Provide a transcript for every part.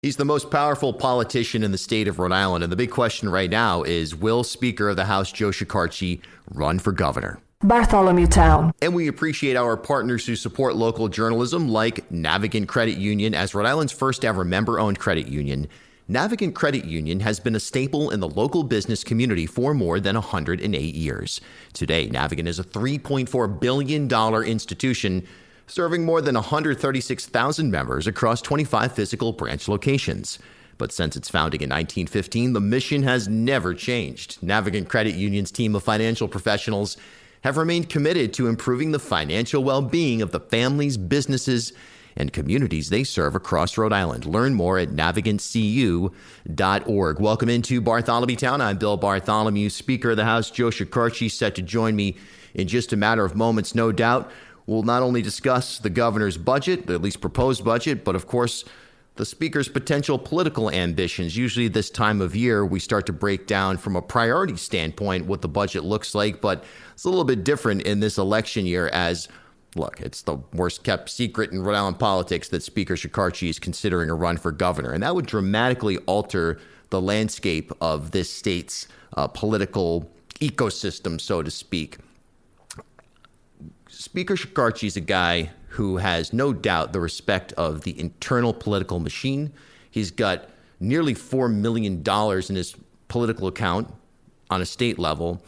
He's the most powerful politician in the state of Rhode Island. And the big question right now is, will Speaker of the House Joe Shekarchi run for governor? Bartholomew Town. And we appreciate our partners who support local journalism, like Navigant Credit Union. As Rhode Island's first ever member-owned credit union, Navigant Credit Union has been a staple in the local business community for more than 108 years. Today, Navigant is a $3.4 billion institution serving more than 136,000 members across 25 physical branch locations. But since its founding in 1915, the mission has never changed. Navigant Credit Union's team of financial professionals have remained committed to improving the financial well-being of the families, businesses, and communities they serve across Rhode Island. Learn more at navigantcu.org. Welcome into Bartholomew Town. I'm Bill Bartholomew. Speaker of the House Joe Shekarchi set to join me in just a matter of moments, no doubt. We'll not only discuss the governor's budget, the at least proposed budget, but of course, the speaker's potential political ambitions. Usually this time of year, we start to break down from a priority standpoint what the budget looks like, but it's a little bit different in this election year as, look, it's the worst kept secret in Rhode Island politics that Speaker Shekarchi is considering a run for governor, and that would dramatically alter the landscape of this state's political ecosystem, so to speak. Speaker Shekarchi is a guy who has no doubt the respect of the internal political machine. He's got nearly $4 million in his political account on a state level.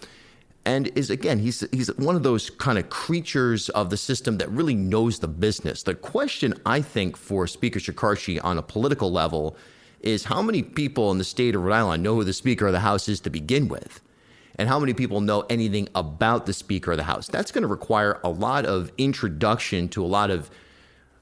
And is, again, he's one of those kind of creatures of the system that really knows the business. The question, I think, for Speaker Shekarchi on a political level is how many people in the state of Rhode Island know who the Speaker of the House is to begin with? And how many people know anything about the Speaker of the House? That's going to require a lot of introduction to a lot of,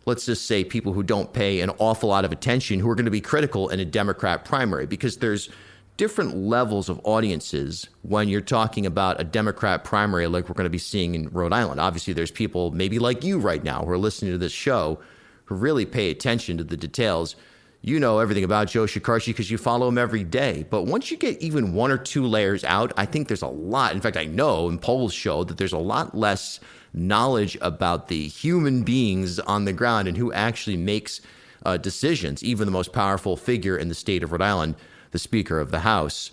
let's just say, people who don't pay an awful lot of attention, who are going to be critical in a Democrat primary, because there's different levels of audiences when you're talking about a Democrat primary like we're going to be seeing in Rhode Island. Obviously, there's people maybe like you right now who are listening to this show who really pay attention to the details. You know everything about Joe Shekarchi because you follow him every day. But once you get even one or two layers out, I think there's a lot. In fact, I know, and polls show that there's a lot less knowledge about the human beings on the ground and who actually makes decisions. Even the most powerful figure in the state of Rhode Island, the Speaker of the House,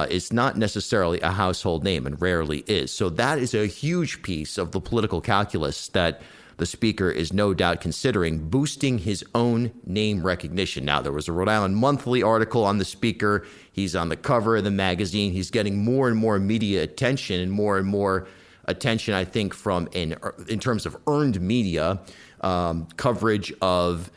is not necessarily a household name and rarely is. So that is a huge piece of the political calculus that the Speaker is no doubt considering, boosting his own name recognition. Now, there was a Rhode Island Monthly article on the Speaker. He's on the cover of the magazine. He's getting more and more media attention and more attention, I think, from in terms of earned media coverage of,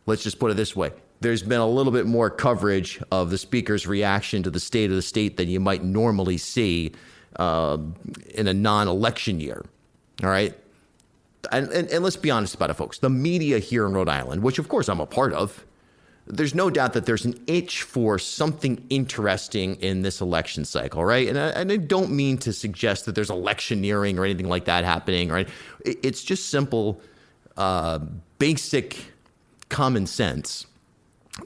let's just put it this way. There's been a little bit more coverage of the Speaker's reaction to the state of the state than you might normally see in a non-election year. All right. And let's be honest about it, folks. The media here in Rhode Island, which of course I'm a part of, there's no doubt that there's an itch for something interesting in this election cycle, right? And I don't mean to suggest that there's electioneering or anything like that happening, right? It's just simple, basic common sense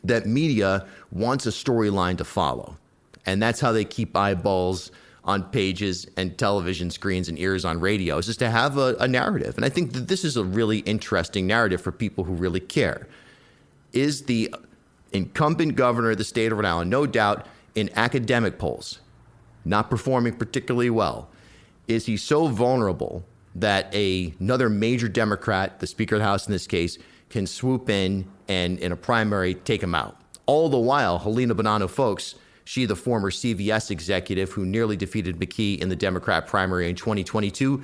that media wants a storyline to follow. And that's how they keep eyeballs on pages and television screens and ears on radios, is to have a narrative. And I think that this is a really interesting narrative for people who really care. Is the incumbent governor of the state of Rhode Island, no doubt in academic polls, not performing particularly well? Is he so vulnerable that another major Democrat, the Speaker of the House in this case, can swoop in and in a primary take him out? All the while, Helena Bonanno Folks, she, the former CVS executive who nearly defeated McKee in the Democrat primary in 2022,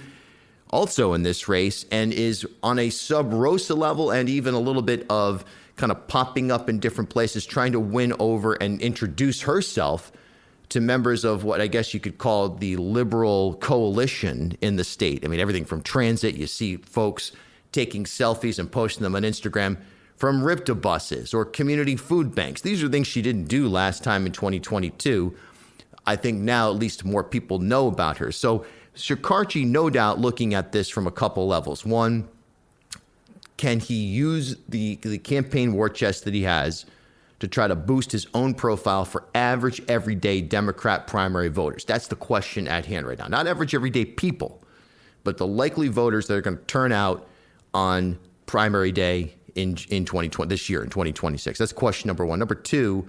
also in this race, and is on a sub-Rosa level and even a little bit of kind of popping up in different places, trying to win over and introduce herself to members of what I guess you could call the liberal coalition in the state. I mean, everything from transit, you see folks taking selfies and posting them on Instagram, from RIPTA buses or community food banks. These are things she didn't do last time in 2022. I think now at least more people know about her. So Shekarchi, no doubt, looking at this from a couple levels. One, can he use the campaign war chest that he has to try to boost his own profile for average, everyday Democrat primary voters? That's the question at hand right now. Not average, everyday people, but the likely voters that are going to turn out on primary day in 2020, this year in 2026? That's question number one. Number two,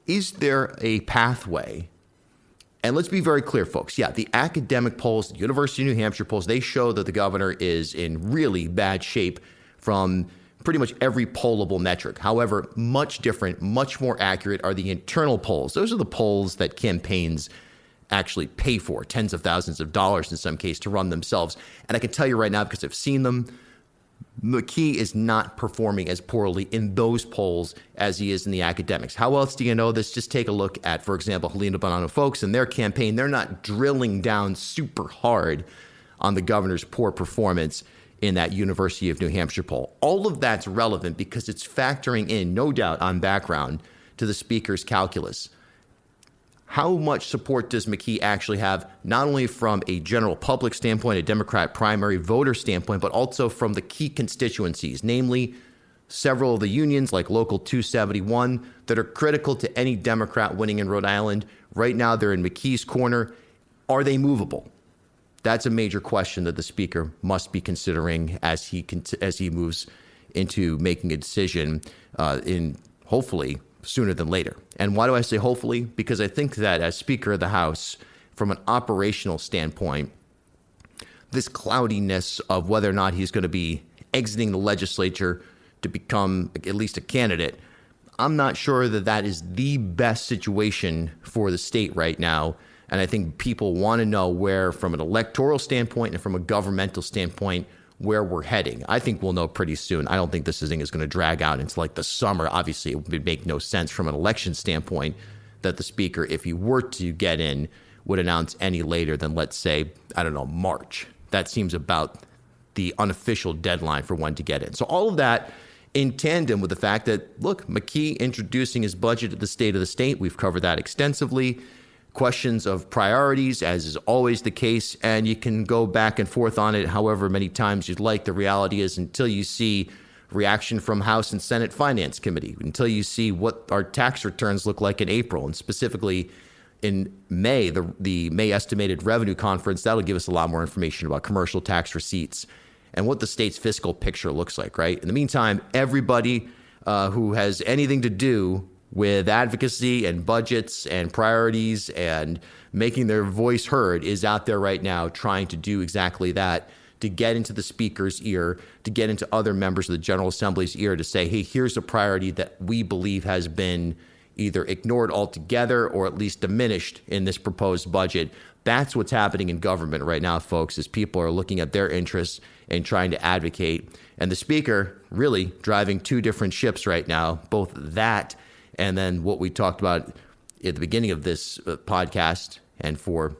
is there a pathway? And let's be very clear, folks. Yeah, the academic polls, the University of New Hampshire polls, they show that the governor is in really bad shape from pretty much every pollable metric. However, much different, much more accurate are the internal polls. Those are the polls that campaigns actually pay for, tens of thousands of dollars in some case, to run themselves. And I can tell you right now, because I've seen them, McKee is not performing as poorly in those polls as he is in the academics. How else do you know this? Just take a look at, for example, Helena Bonanno folks and their campaign. They're not drilling down super hard on the governor's poor performance in that University of New Hampshire poll. All of that's relevant because it's factoring in, no doubt, on background to the speaker's calculus. How much support does McKee actually have, not only from a general public standpoint, a Democrat primary voter standpoint, but also from the key constituencies, namely several of the unions like Local 271 that are critical to any Democrat winning in Rhode Island? Right now, they're in McKee's corner. Are they movable? That's a major question that the speaker must be considering as he moves into making a decision in hopefully sooner than later. And why do I say hopefully? Because I think that as Speaker of the House, from an operational standpoint, this cloudiness of whether or not he's going to be exiting the legislature to become at least a candidate, I'm not sure that that is the best situation for the state right now. And I think people want to know where, from an electoral standpoint and from a governmental standpoint, where we're heading. I think we'll know pretty soon. I don't think this thing is going to drag out into like the summer. Obviously, it would make no sense from an election standpoint that the speaker, if he were to get in, would announce any later than, let's say, March. That seems about the unofficial deadline for when to get in. So all of that in tandem with the fact that, look, McKee introducing his budget at the State of the State. We've covered that extensively. Questions of priorities, as is always the case, and you can go back and forth on it however many times you'd like. The reality is, until you see reaction from House and Senate Finance Committee, until you see what our tax returns look like in April, and specifically in May, the May Estimated Revenue Conference, that'll give us a lot more information about commercial tax receipts and what the state's fiscal picture looks like, right? In the meantime, everybody who has anything to do with advocacy and budgets and priorities and making their voice heard is out there right now trying to do exactly that, to get into the speaker's ear, to get into other members of the General Assembly's ear to say, hey, here's a priority that we believe has been either ignored altogether or at least diminished in this proposed budget. That's what's happening in government right now, folks, is people are looking at their interests and trying to advocate. And the speaker really driving two different ships right now, both that and then what we talked about at the beginning of this podcast, and for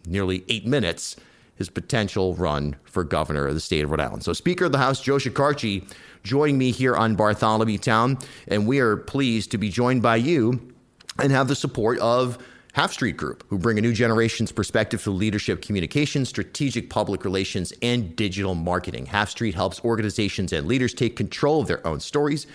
nearly 8 minutes, his potential run for governor of the state of Rhode Island. So Speaker of the House, Joe Shekarchi, joining me here on Bartholomew Town, and we are pleased to be joined by you and have the support of Half Street Group, who bring a new generation's perspective to leadership communications, strategic public relations, and digital marketing. Half Street helps organizations and leaders take control of their own stories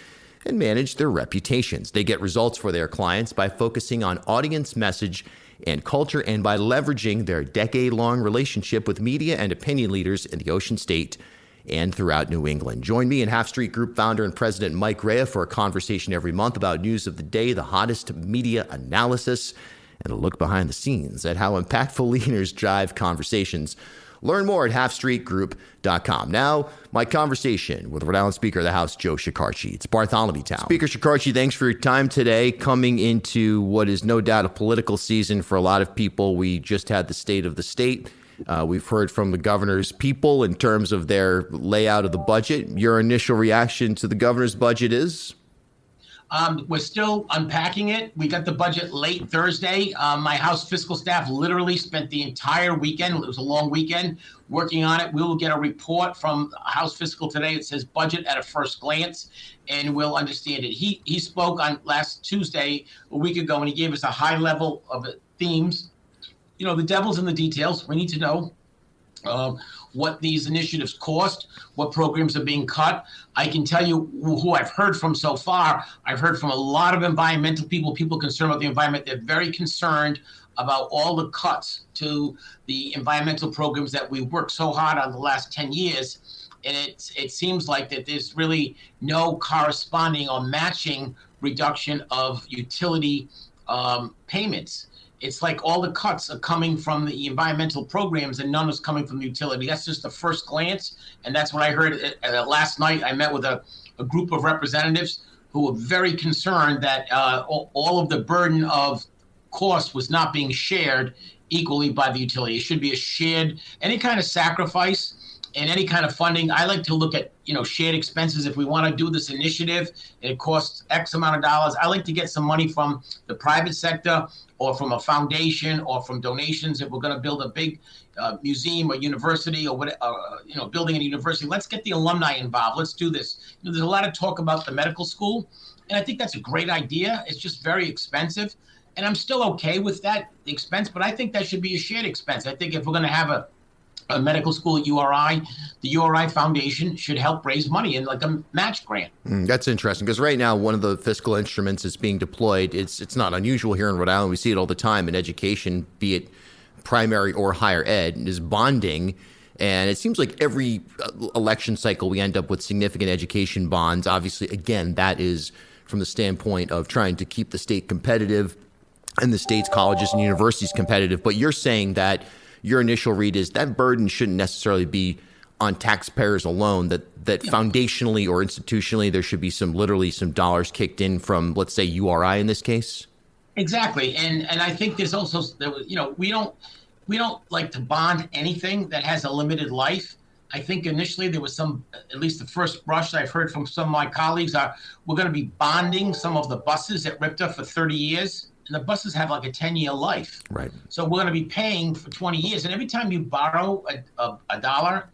and manage their reputations. They get results for their clients by focusing on audience message and culture, and by leveraging their decade-long relationship with media and opinion leaders in the Ocean State and throughout New England. Join me and Half Street Group founder and president Mike Rea for a conversation every month about news of the day, the hottest media analysis, and a look behind the scenes at how impactful leaders drive conversations. Learn more at halfstreetgroup.com. Now, my conversation with Rhode Island Speaker of the House, Joe Shekarchi. It's Bartholomew Town. Speaker Shekarchi, thanks for your time today, coming into what is no doubt a political season for a lot of people. We just had the State of the State. We've heard from the governor's people in terms of their layout of the budget. Your initial reaction to the governor's budget is? We're still unpacking it. We got the budget late Thursday. My House fiscal staff literally spent the entire weekend, it was a long weekend, working on it. We will get a report from House fiscal today. It says budget at a first glance, and we'll understand it. He spoke on last Tuesday, a week ago, and he gave us a high level of themes. You know, the devil's in the details. We need to know what these initiatives cost, what programs are being cut. I can tell you who I've heard from so far. I've heard from a lot of environmental people concerned about the environment. They're very concerned about all the cuts to the environmental programs that we worked so hard on the last 10 years. And it seems like that there's really no corresponding or matching reduction of utility payments. It's like all the cuts are coming from the environmental programs and none is coming from the utility. That's just the first glance. And that's what I heard last night. I met with a group of representatives who were very concerned that all of the burden of cost was not being shared equally by the utility. It should be a shared, any kind of sacrifice and any kind of funding. I like to look at, shared expenses. If we want to do this initiative, it costs X amount of dollars. I like to get some money from the private sector or from a foundation or from donations. If we're going to build a big museum or university or building a university, let's get the alumni involved. Let's do this. There's a lot of talk about the medical school, and I think that's a great idea. It's just very expensive, and I'm still okay with that expense, but I think that should be a shared expense. I think if we're going to have a medical school at URI, the URI Foundation should help raise money in like a match grant. That's interesting because right now one of the fiscal instruments that's being deployed, it's not unusual here in Rhode Island. We see it all the time in education, be it primary or higher ed, is bonding. And it seems like every election cycle we end up with significant education bonds. Obviously, again, that is from the standpoint of trying to keep the state competitive and the state's colleges and universities competitive. But you're saying that your initial read is that burden shouldn't necessarily be on taxpayers alone, that foundationally or institutionally there should be some dollars kicked in from, let's say, URI in this case? Exactly. And I think there's also, we don't like to bond anything that has a limited life. I think initially there was some, at least the first brush I've heard from some of my colleagues we're going to be bonding some of the buses at RIPTA for 30 years. And the buses have like a 10-year life. Right. So we're going to be paying for 20 years. And every time you borrow a dollar,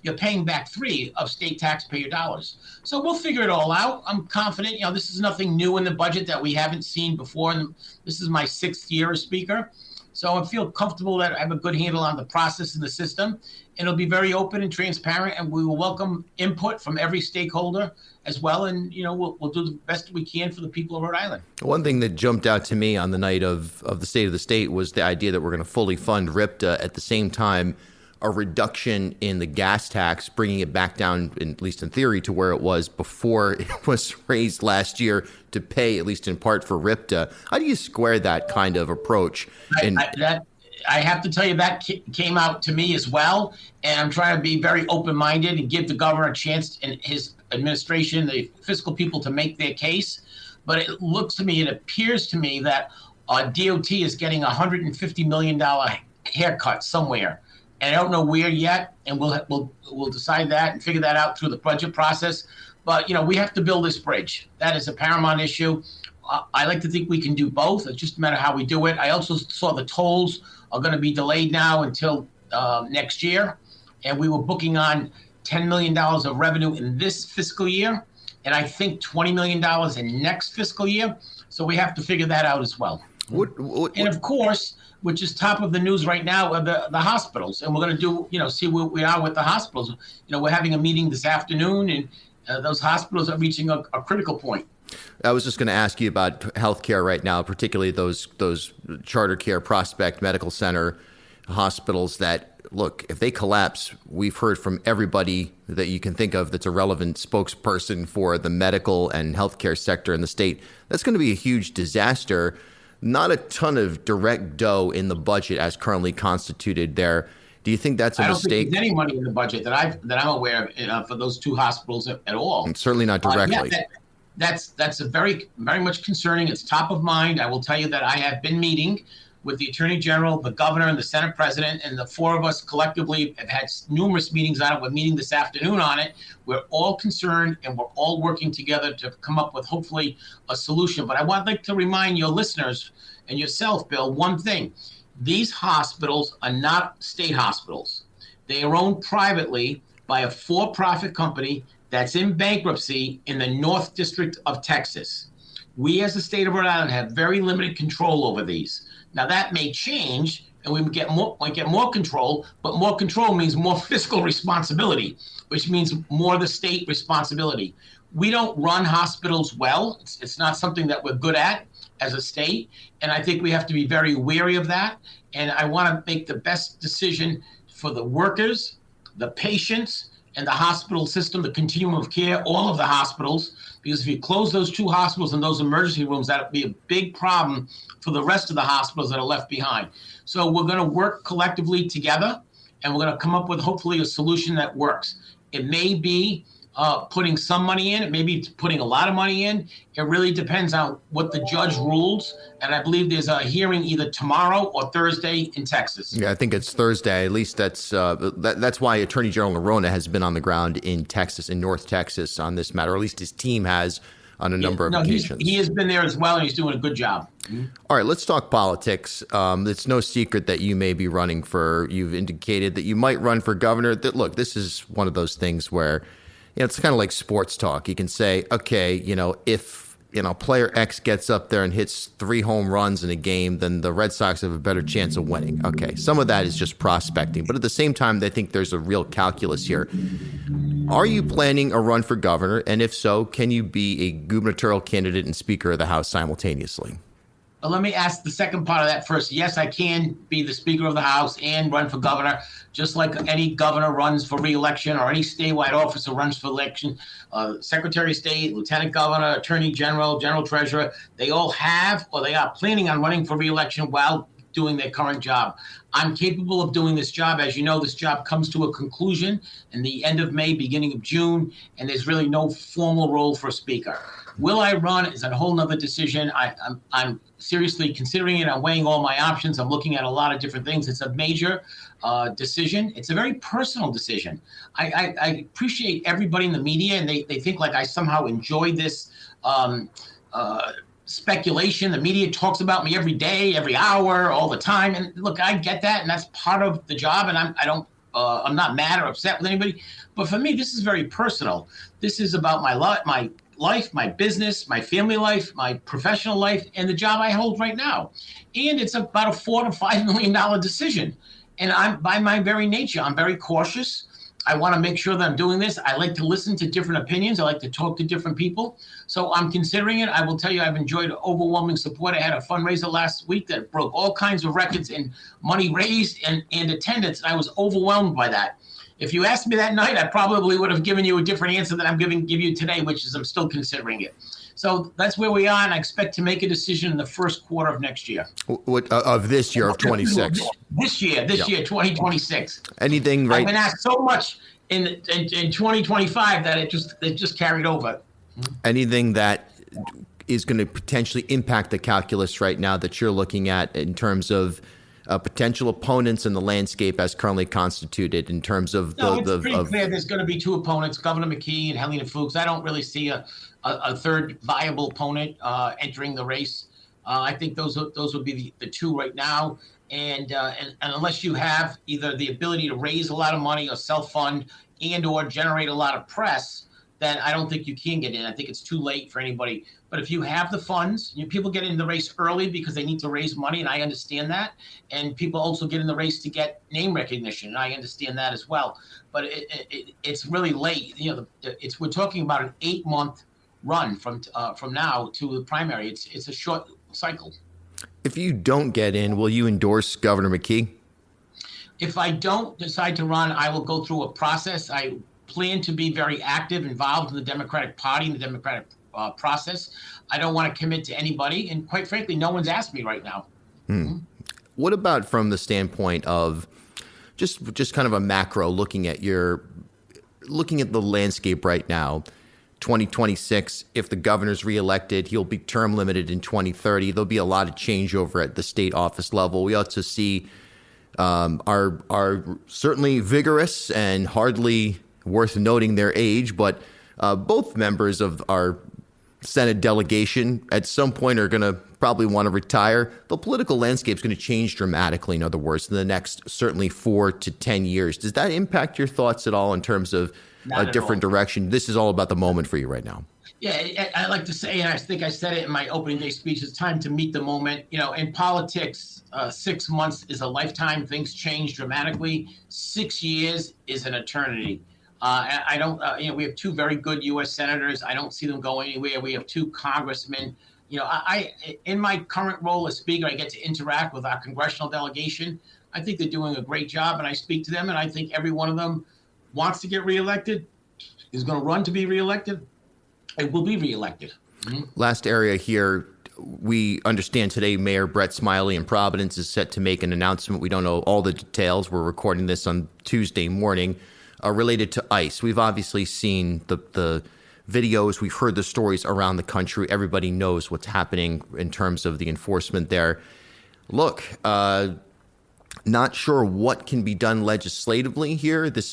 you're paying back 3 of state taxpayer dollars. So we'll figure it all out. I'm confident. This is nothing new in the budget that we haven't seen before. And this is my 6th year as speaker. So I feel comfortable that I have a good handle on the process and the system. And it'll be very open and transparent. And we will welcome input from every stakeholder as well. And, we'll do the best we can for the people of Rhode Island. One thing that jumped out to me on the night of the State of the State was the idea that we're going to fully fund RIPTA at the same time, a reduction in the gas tax, bringing it back down, at least in theory, to where it was before it was raised last year to pay, at least in part, for RIPTA. How do you square that kind of approach? I have to tell you that came out to me as well, and I'm trying to be very open-minded and give the governor a chance and his administration, the fiscal people, to make their case. But it appears to me that DOT is getting a $150 million haircut somewhere, and I don't know where yet. And we'll decide that and figure that out through the budget process. But we have to build this bridge. That is a paramount issue. I like to think we can do both. It's just a matter of how we do it. I also saw the tolls are going to be delayed now until next year. And we were booking on $10 million of revenue in this fiscal year, and I think $20 million in next fiscal year. So we have to figure that out as well. And of course, which is top of the news right now, are the hospitals. And we're going to do, see where we are with the hospitals. We're having a meeting this afternoon, and those hospitals are reaching a critical point. I was just going to ask you about healthcare right now, particularly those Charter Care, Prospect Medical Center hospitals that, look, if they collapse, we've heard from everybody that you can think of that's a relevant spokesperson for the medical and healthcare sector in the state. That's going to be a huge disaster. Not a ton of direct dough in the budget as currently constituted there. Do you think that's a mistake? I don't think there's any money in the budget that I'm aware of for those 2 hospitals at all. And certainly not directly. That's a very, very much concerning. It's top of mind. I will tell you that I have been meeting with the Attorney General, the Governor, and the Senate President, and the 4 of us collectively have had numerous meetings on it. We're meeting this afternoon on it. We're all concerned, and we're all working together to come up with, hopefully, a solution. But I would like to remind your listeners and yourself, Bill, one thing. These hospitals are not state hospitals. They are owned privately by a for-profit company that's in bankruptcy in the North District of Texas. We, as the state of Rhode Island, have very limited control over these. Now, that may change, and we get more control, but more control means more fiscal responsibility, which means more the state responsibility. We don't run hospitals well. It's not something that we're good at as a state, and I think we have to be very wary of that. And I want to make the best decision for the workers, the patients, and the hospital system, the continuum of care, all of the hospitals, because if you close those 2 hospitals and those emergency rooms, that would be a big problem for the rest of the hospitals that are left behind. So we're going to work collectively together, and we're going to come up with hopefully a solution that works. It may be putting some money in, it may be putting a lot of money in. It really depends on what the judge rules. And I believe there's a hearing either tomorrow or Thursday in Texas. Yeah, I think it's Thursday. At least that's why Attorney General Noronha has been on the ground in Texas, in North Texas, on this matter. Or at least his team has on a number of occasions. He has been there as well, and he's doing a good job. All right, let's talk politics. It's no secret that you may be running for. You've indicated that you might run for governor. Look, this is one of those things where, it's kind of like sports talk. You can say, okay, if player X gets up there and hits 3 home runs in a game, then the Red Sox have a better chance of winning. Okay, some of that is just prospecting, but at the same time, I think there's a real calculus here. Are you planning a run for governor? And if so, can you be a gubernatorial candidate and Speaker of the House simultaneously? Let me ask the second part of that first. Yes, I can be the Speaker of the House and run for governor, just like any governor runs for re-election or any statewide officer runs for election. Secretary of State, Lieutenant Governor, Attorney General, General Treasurer, they all have or they are planning on running for re-election while doing their current job. I'm capable of doing this job. As you know, this job comes to a conclusion in the end of May, beginning of June, and there's really no formal role for a speaker. Will I run is a whole nother decision. I'm seriously considering it. I'm weighing all my options. I'm looking at a lot of different things. It's a major decision. It's a very personal decision. I appreciate everybody in the media, and they think like I somehow enjoy this speculation. The media talks about me every day, every hour, all the time. And look, I get that, and that's part of the job. And I'm not mad or upset with anybody. But for me, this is very personal. This is about my life, my business, my family life, my professional life, and the job I hold right now. And it's about a $4 to $5 million decision. And I'm, by my very nature, I'm very cautious. I want to make sure that I'm doing this. I like to listen to different opinions. I like to talk to different people. So I'm considering it. I will tell you, I've enjoyed overwhelming support. I had a fundraiser last week that broke all kinds of records in money raised and attendance. And I was overwhelmed by that. If you asked me that night, I probably would have given you a different answer than I'm give you today, which is I'm still considering it. So that's where we are, and I expect to make a decision in the first quarter of next year. Of this year, of 26? This year, 2026. Anything right? I've been asked so much in 2025 that it just carried over. Anything that is going to potentially impact the calculus right now that you're looking at in terms of potential opponents in the landscape as currently constituted in terms of it's pretty clear there's going to be 2 opponents, Governor McKee and Helena Fuchs. I don't really see a third viable opponent entering the race. I think those would be the 2 right now. And unless you have either the ability to raise a lot of money or self-fund and or generate a lot of press, then I don't think you can get in. I think it's too late for anybody. But if you have the funds, people get in the race early because they need to raise money, and I understand that. And people also get in the race to get name recognition, and I understand that as well. But it's really late. We're talking about an 8-month run from now to the primary. It's a short cycle. If you don't get in, will you endorse Governor McKee? If I don't decide to run, I will go through a process. I plan to be very active, involved in the Democratic Party and the Democratic process. I don't want to commit to anybody, and quite frankly, no one's asked me right now. What about from the standpoint of just kind of a macro, looking at the landscape right now? 2026, if the governor's reelected, he'll be term limited in 2030. There'll be a lot of changeover at the state office level. We ought to see are certainly vigorous and hardly worth noting their age, but both members of our Senate delegation at some point are going to probably want to retire. The political landscape is going to change dramatically, in other words, in the next certainly 4 to 10 years. Does that impact your thoughts at all in terms of a different direction? This is all about the moment for you right now. Yeah, I like to say, and I think I said it in my opening day speech, it's time to meet the moment. In politics, 6 months is a lifetime. Things change dramatically. 6 years is an eternity. I don't, we have 2 very good U.S. senators. I don't see them going anywhere. We have 2 congressmen. I in my current role as speaker, I get to interact with our congressional delegation. I think they're doing a great job, and I speak to them, and I think every one of them wants to get reelected, is going to run to be reelected, and will be reelected. Last area here. We understand today Mayor Brett Smiley in Providence is set to make an announcement. We don't know all the details. We're recording this on Tuesday morning related to ICE. We've obviously seen the videos. We've heard the stories around the country. Everybody knows what's happening in terms of the enforcement there. Look, not sure what can be done legislatively here. This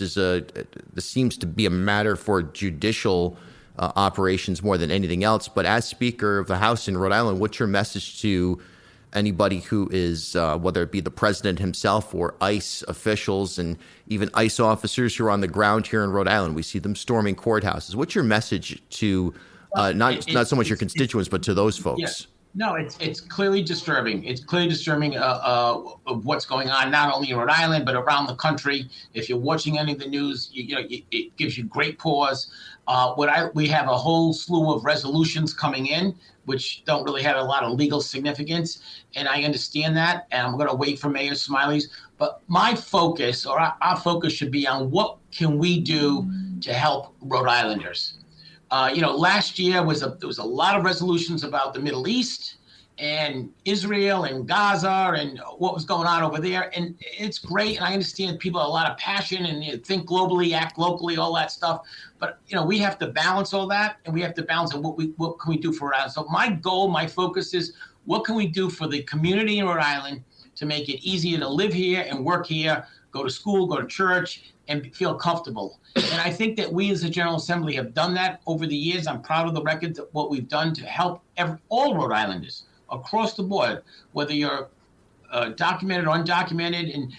seems to be a matter for judicial operations more than anything else. But as Speaker of the House in Rhode Island, what's your message to anybody who is, whether it be the president himself or ICE officials and even ICE officers who are on the ground here in Rhode Island? We see them storming courthouses. What's your message to not so much your constituents, but to those folks? Yeah. No, it's clearly disturbing. It's clearly disturbing of what's going on, not only in Rhode Island, but around the country. If you're watching any of the news, it gives you great pause. We have a whole slew of resolutions coming in, which don't really have a lot of legal significance. And I understand that. And I'm going to wait for Mayor Smiley's. But my focus, or our focus, should be on what can we do to help Rhode Islanders. Last year there was a lot of resolutions about the Middle East and Israel and Gaza and what was going on over there. And it's great. And I understand people have a lot of passion and think globally, act locally, all that stuff. But, we have to balance all that, and we have to balance what can we do for Rhode Island. So my goal, my focus is what can we do for the community in Rhode Island to make it easier to live here and work here, go to school, go to church, and feel comfortable. And I think that we as a General Assembly have done that over the years. I'm proud of the record of what we've done to help all Rhode Islanders across the board, whether you're documented or undocumented. And,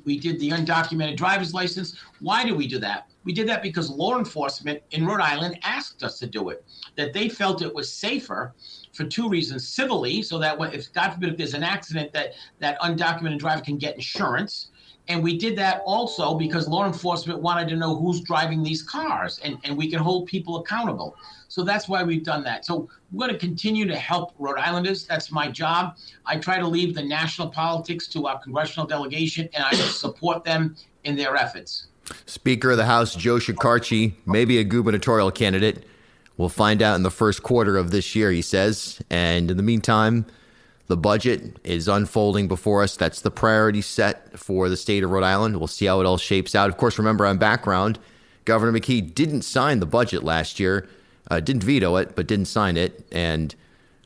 we did the undocumented driver's license. Why did we do that? We did that because law enforcement in Rhode Island asked us to do it, that they felt it was safer for two reasons: civilly, so that if, God forbid, if there's an accident, that undocumented driver can get insurance. And we did that also because law enforcement wanted to know who's driving these cars, and we can hold people accountable. So that's why we've done that. So we're going to continue to help Rhode Islanders. That's my job. I try to leave the national politics to our congressional delegation, and I support them in their efforts. Speaker of the House Joe Shekarchi, maybe a gubernatorial candidate. We'll find out in the first quarter of this year, he says. And in the meantime, the budget is unfolding before us. That's the priority set for the state of Rhode Island. We'll see how it all shapes out. Of course, remember on background, Governor McKee didn't sign the budget last year, didn't veto it, but didn't sign it. And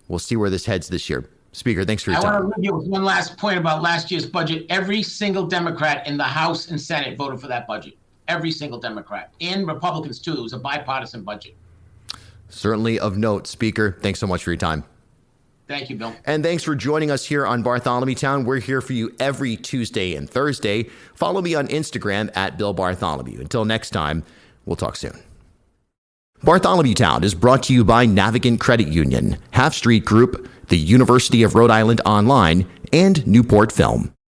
we'll see where this heads this year. Speaker, thanks for your time. I want to leave you with one last point about last year's budget. Every single Democrat in the House and Senate voted for that budget. Every single Democrat, and Republicans too. It was a bipartisan budget. Certainly of note, Speaker. Thanks so much for your time. Thank you, Bill. And thanks for joining us here on Bartholomew Town. We're here for you every Tuesday and Thursday. Follow me on Instagram at Bill Bartholomew. Until next time, we'll talk soon. Bartholomew Town is brought to you by Navigant Credit Union, Half Street Group, the University of Rhode Island Online, and Newport Film.